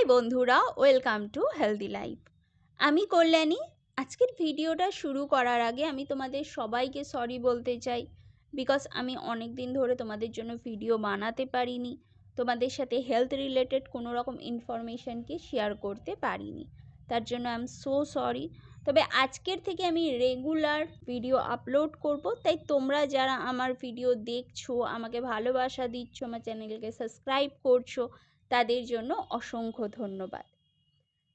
High বন্ধুরা, welcome to healthy life. আমি কল্যাণী। আজকের ভিডিওটা শুরু করার আগে আমি তোমাদের সবাইকে সরি বলতে চাই, বিকজ আমি অনেক দিন ধরে তোমাদের জন্য ভিডিও বানাতে পারিনি, তোমাদের সাথে হেলথ রিলেটেড কোনো রকম ইনফরমেশনকে শেয়ার করতে পারিনি। তার জন্য আই এম সো সরি। তবে আজকের থেকে আমি রেগুলার ভিডিও আপলোড করব, তাই তোমরা যারা আমার ভিডিও দেখছো, আমাকে ভালোবাসা দিচ্ছ, আমার চ্যানেলকে সাবস্ক্রাইব করছো, তাদের জন্য অসংখ্য ধন্যবাদ।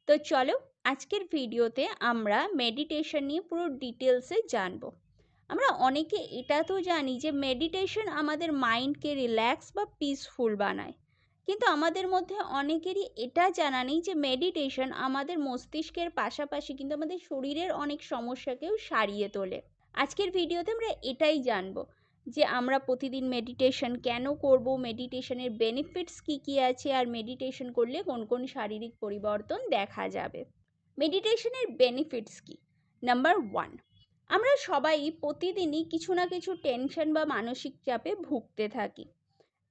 তো চলো, আজকের ভিডিওতে আমরা মেডিটেশন নিয়ে পুরো ডিটেলসে জানবো। আমরা অনেকে এটা তো জানি যে মেডিটেশন আমাদের মাইন্ডকে রিল্যাক্স বা পিসফুল বানায়, কিন্তু আমাদের মধ্যে অনেকেরই এটা জানা নেই যে মেডিটেশন আমাদের মস্তিষ্কের পাশাপাশি কিন্তু আমাদের শরীরের অনেক সমস্যাকেও সারিয়ে তোলে। আজকের ভিডিওতে আমরা এটাই জানবো যে আমরা প্রতিদিন মেডিটেশন কেন করব, মেডিটেশনের বেনিফিটস কী কী আছে, আর মেডিটেশন করলে কোন কোন শারীরিক পরিবর্তন দেখা যাবে। মেডিটেশনের বেনিফিটস কী? নাম্বার 1, আমরা সবাই প্রতিদিনই কিছু না কিছু টেনশন বা মানসিক চাপে ভুগতে থাকি।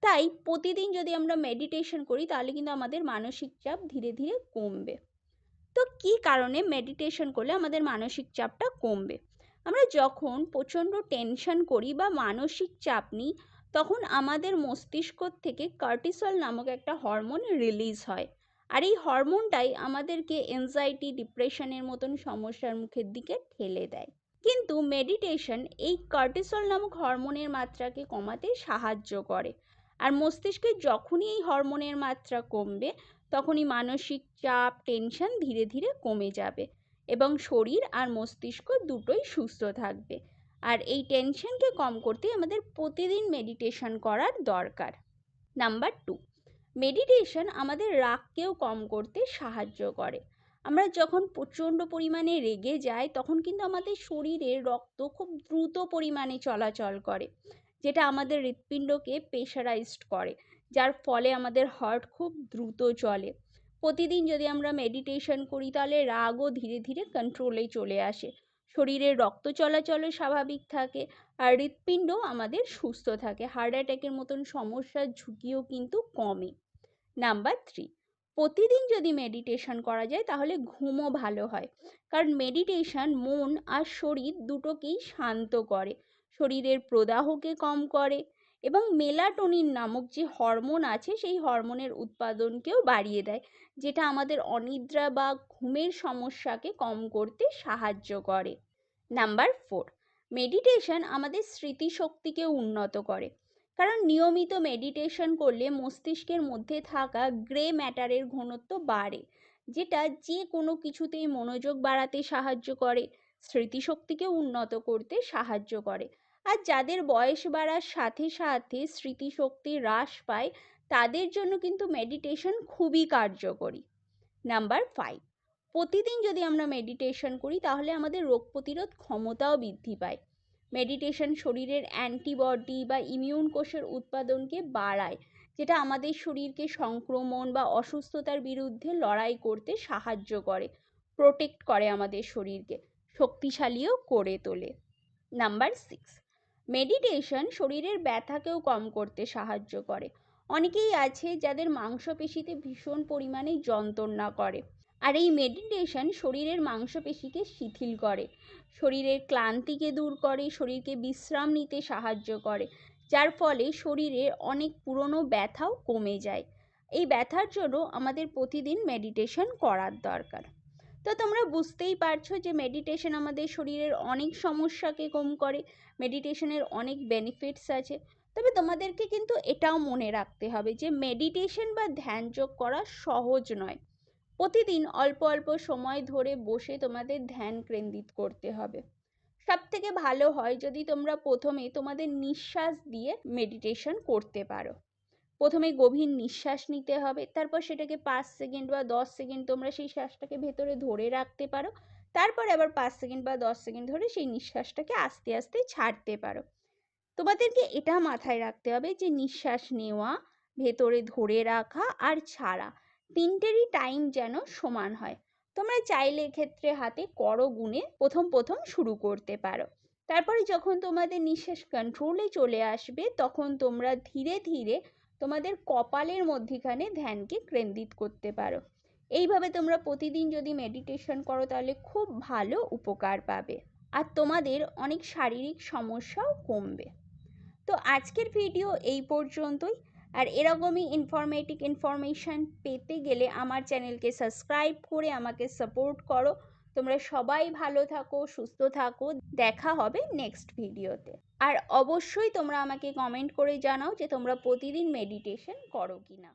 তাই প্রতিদিন যদি আমরা মেডিটেশন করি তাহলে কিন্তু আমাদের মানসিক চাপ ধীরে ধীরে কমবে। তো কী কারণে মেডিটেশন করলে আমাদের মানসিক চাপটা কমবে? আমরা যখন প্রচণ্ড টেনশন করি বা মানসিক চাপ নিই, তখন আমাদের মস্তিষ্ক থেকে কর্টিসল নামক একটা হরমোন রিলিজ হয়, আর এই হরমোনটাই আমাদেরকে এনজাইটি, ডিপ্রেশনের মতন সমস্যার মুখের দিকে ঠেলে দেয়। কিন্তু মেডিটেশন এই কর্টিসল নামক হরমোনের মাত্রাকে কমাতে সাহায্য করে, আর মস্তিষ্কে যখনই এই হরমোনের মাত্রা কমবে তখনই মানসিক চাপ, টেনশন ধীরে ধীরে কমে যাবে এবং শরীর আর মস্তিষ্ক দুটোই সুস্থ থাকবে। আর এই টেনশনকে কম করতে আমাদের প্রতিদিন মেডিটেশন করার দরকার। নাম্বার 2, মেডিটেশন আমাদের রাগকেও কম করতে সাহায্য করে। আমরা যখন প্রচণ্ড পরিমাণে রেগে যাই তখন কিন্তু আমাদের শরীরে রক্ত খুব দ্রুত পরিমাণে চলাচল করে, যেটা আমাদের হৃৎপিণ্ডকে প্রেশারাইজড করে, যার ফলে আমাদের হার্ট খুব দ্রুত চলে। প্রতিদিন যদি আমরা মেডিটেশন করি তাহলে রাগও ধীরে ধীরে কন্ট্রোলে চলে আসে, শরীরের রক্ত চলাচলও স্বাভাবিক থাকে, আর হৃৎপিণ্ড আমাদের সুস্থ থাকে, হার্ট অ্যাটাকের মতন সমস্যার ঝুঁকিও কিন্তু কমে। নাম্বার 3, প্রতিদিন যদি মেডিটেশন করা যায় তাহলে ঘুমও ভালো হয়, কারণ মেডিটেশন মন আর শরীর দুটোকেই শান্ত করে, শরীরের প্রদাহকে কম করে এবং মেলাটোনিন নামক যে হরমোন আছে সেই হরমোনের উৎপাদনকেও বাড়িয়ে দেয়, যেটা আমাদের অনিদ্রা বা ঘুমের সমস্যাকে কম করতে সাহায্য করে। নাম্বার 4, মেডিটেশন আমাদের স্মৃতিশক্তিকে উন্নত করে, কারণ নিয়মিত মেডিটেশন করলে মস্তিষ্কের মধ্যে থাকা গ্রে ম্যাটারের ঘনত্ব বাড়ে, যেটা যে কোনো কিছুতেই মনোযোগ বাড়াতে সাহায্য করে, স্মৃতিশক্তিকে উন্নত করতে সাহায্য করে। আর যাদের বয়স বাড়ার সাথে সাথে স্মৃতিশক্তি হ্রাস পায় তাদের জন্য কিন্তু মেডিটেশন খুবই কার্যকরী। নাম্বার 5, প্রতিদিন যদি আমরা মেডিটেশন করি তাহলে আমাদের রোগ প্রতিরোধ ক্ষমতাও বৃদ্ধি পায়। মেডিটেশন শরীরের অ্যান্টিবডি বা ইমিউন কোষের উৎপাদনকে বাড়ায়, যেটা আমাদের শরীরকে সংক্রমণ বা অসুস্থতার বিরুদ্ধে লড়াই করতে সাহায্য করে, প্রোটেক্ট করে আমাদের শরীরকে, শক্তিশালীও করে তোলে। নাম্বার 6, মেডিটেশন শরীরের ব্যথাকেও কম করতে সাহায্য করে। অনেকেই আছে যাদের মাংসপেশিতে ভীষণ পরিমাণে যন্ত্রণা করে, আর এই মেডিটেশন শরীরের মাংসপেশিকে শিথিল করে, শরীরের ক্লান্তিকে দূর করে, শরীরকে বিশ্রাম নিতে সাহায্য করে, যার ফলে শরীরে অনেক পুরনো ব্যথাও কমে যায়। এই ব্যথার জন্য আমাদের প্রতিদিন মেডিটেশন করার দরকার। তো তোমরা বুঝতেই পারছো যে মেডিটেশন আমাদের শরীরের অনেক সমস্যাকে কম করে, মেডিটেশনের অনেক বেনিফিটস আছে। তবে তোমাদেরকে কিন্তু এটাও মনে রাখতে হবে যে মেডিটেশন বা ধ্যান যোগ করা সহজ নয়। প্রতিদিন অল্প অল্প সময় ধরে বসে তোমাদের ধ্যান কেন্দ্রিত করতে হবে। সব থেকে ভালো হয় যদি তোমরা প্রথমে তোমাদের নিঃশ্বাস দিয়ে মেডিটেশন করতে পারো। প্রথমে গভীর নিঃশ্বাস নিতে হবে, তারপর সেটাকে 5 সেকেন্ড বা 10 সেকেন্ড তোমরা সেই শ্বাসটাকে ভেতরে ধরে রাখতে পারো, তারপর আবার 5 সেকেন্ড বা 10 সেকেন্ড ধরে সেই নিঃশ্বাসটাকে আস্তে আস্তে ছাড়তে পারো। তোমাদেরকে এটা মাথায় রাখতে হবে যে নিঃশ্বাস নেওয়া, ভেতরে ধরে রাখা আর ছাড়া, তিনটেরই টাইম যেন সমান হয়। তোমরা চাইলে এক্ষেত্রে হাতে করো গুণে প্রথম প্রথম শুরু করতে পারো। তারপরে যখন তোমাদের নিঃশ্বাস কন্ট্রোলে চলে আসবে তখন তোমরা ধীরে ধীরে তোমাদের কপালের মধ্যিখানে ধ্যানকে কেন্দ্রিত করতে পারো। এইভাবে তোমরা প্রতিদিন যদি মেডিটেশন করো তাহলে খুব ভালো উপকার পাবে আর তোমাদের অনেক শারীরিক সমস্যাও কমবে। তো আজকের ভিডিও এই পর্যন্তই। আর এরকমই ইনফরমেশন পেতে গেলে আমার চ্যানেলকে সাবস্ক্রাইব করে আমাকে সাপোর্ট করো। তোমরা সবাই ভালো থাকো, সুস্থ থাকো। দেখা হবে নেক্সট ভিডিওতে। আর অবশ্যই তোমরা আমাকে কমেন্ট করে জানাও যে তোমরা প্রতিদিন মেডিটেশন করো কিনা।